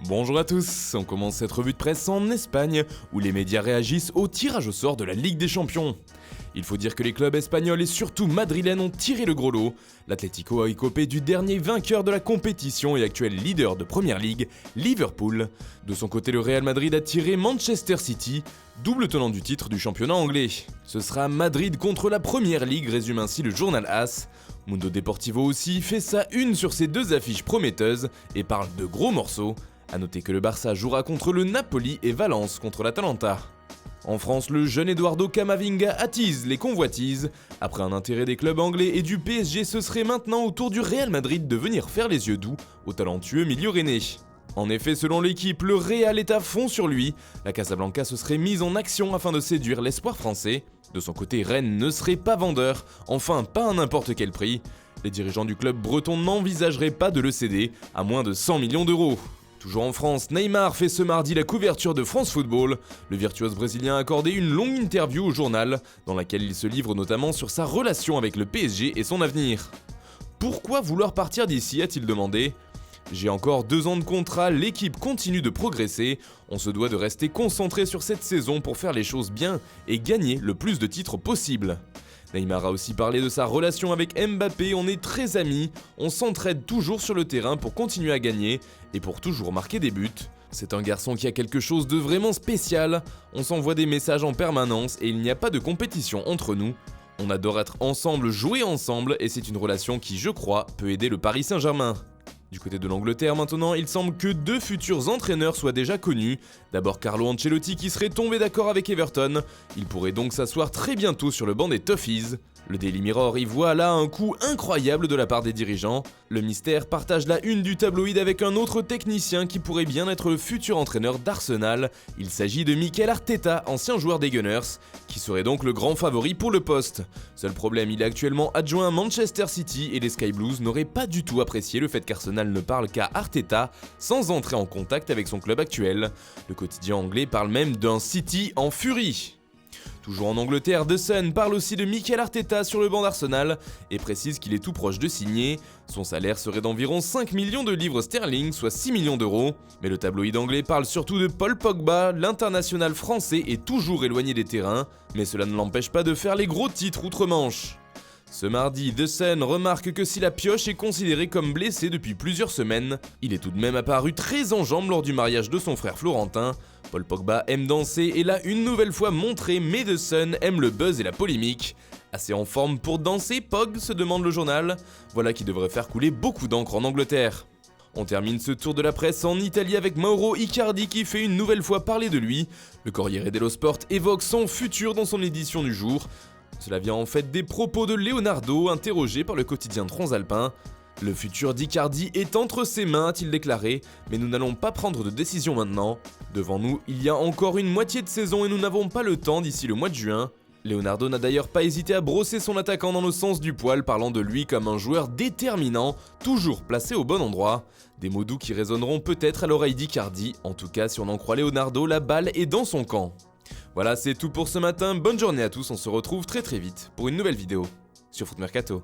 Bonjour à tous, on commence cette revue de presse en Espagne, où les médias réagissent au tirage au sort de la Ligue des Champions. Il faut dire que les clubs espagnols et surtout madrilènes ont tiré le gros lot. L'Atlético a écopé du dernier vainqueur de la compétition et actuel leader de Première Ligue, Liverpool. De son côté, le Real Madrid a tiré Manchester City, double tenant du titre du championnat anglais. Ce sera Madrid contre la Première Ligue, résume ainsi le journal AS. Mundo Deportivo aussi fait sa une sur ces deux affiches prometteuses et parle de gros morceaux. A noter que le Barça jouera contre le Napoli et Valence contre l'Atalanta. En France, le jeune Eduardo Camavinga attise les convoitises. Après un intérêt des clubs anglais et du PSG, ce serait maintenant au tour du Real Madrid de venir faire les yeux doux au talentueux milieu rennais. En effet, selon l'équipe, le Real est à fond sur lui. La Casablanca se serait mise en action afin de séduire l'espoir français. De son côté, Rennes ne serait pas vendeur, enfin pas à n'importe quel prix. Les dirigeants du club breton n'envisageraient pas de le céder à moins de 100 millions d'euros. Toujours en France, Neymar fait ce mardi la couverture de France Football. Le virtuose brésilien a accordé une longue interview au journal, dans laquelle il se livre notamment sur sa relation avec le PSG et son avenir. Pourquoi vouloir partir d'ici, a-t-il demandé. J'ai encore 2 ans de contrat, l'équipe continue de progresser, on se doit de rester concentré sur cette saison pour faire les choses bien et gagner le plus de titres possible. Neymar a aussi parlé de sa relation avec Mbappé, on est très amis, on s'entraide toujours sur le terrain pour continuer à gagner et pour toujours marquer des buts. C'est un garçon qui a quelque chose de vraiment spécial, on s'envoie des messages en permanence et il n'y a pas de compétition entre nous. On adore être ensemble, jouer ensemble et c'est une relation qui, je crois, peut aider le Paris Saint-Germain. Du côté de l'Angleterre maintenant, il semble que 2 futurs entraîneurs soient déjà connus. D'abord Carlo Ancelotti qui serait tombé d'accord avec Everton. Il pourrait donc s'asseoir très bientôt sur le banc des Toffees. Le Daily Mirror y voit là un coup incroyable de la part des dirigeants. Le mystère partage la une du tabloïd avec un autre technicien qui pourrait bien être le futur entraîneur d'Arsenal. Il s'agit de Mikel Arteta, ancien joueur des Gunners, qui serait donc le grand favori pour le poste. Seul problème, il est actuellement adjoint à Manchester City et les Sky Blues n'auraient pas du tout apprécié le fait qu'Arsenal ne parle qu'à Arteta sans entrer en contact avec son club actuel. Le quotidien anglais parle même d'un City en furie. Toujours en Angleterre, The Sun parle aussi de Mikel Arteta sur le banc d'Arsenal et précise qu'il est tout proche de signer. Son salaire serait d'environ 5 millions de livres sterling, soit 6 millions d'euros. Mais le tabloïd anglais parle surtout de Paul Pogba, l'international français est toujours éloigné des terrains, mais cela ne l'empêche pas de faire les gros titres outre-Manche. Ce mardi, The Sun remarque que si la pioche est considérée comme blessée depuis plusieurs semaines, il est tout de même apparu très en jambes lors du mariage de son frère Florentin. Paul Pogba aime danser et l'a une nouvelle fois montré, mais The Sun aime le buzz et la polémique. Assez en forme pour danser, Pog, se demande le journal. Voilà qui devrait faire couler beaucoup d'encre en Angleterre. On termine ce tour de la presse en Italie avec Mauro Icardi qui fait une nouvelle fois parler de lui. Le Corriere dello Sport évoque son futur dans son édition du jour. Cela vient en fait des propos de Leonardo, interrogé par le quotidien transalpin. Le futur d'Icardi est entre ses mains, a-t-il déclaré, mais nous n'allons pas prendre de décision maintenant. Devant nous, il y a encore une moitié de saison et nous n'avons pas le temps d'ici le mois de juin. Leonardo n'a d'ailleurs pas hésité à brosser son attaquant dans le sens du poil, parlant de lui comme un joueur déterminant, toujours placé au bon endroit. Des mots doux qui résonneront peut-être à l'oreille d'Icardi, en tout cas si on en croit Leonardo, la balle est dans son camp. Voilà, c'est tout pour ce matin, bonne journée à tous, on se retrouve très vite pour une nouvelle vidéo sur Foot Mercato.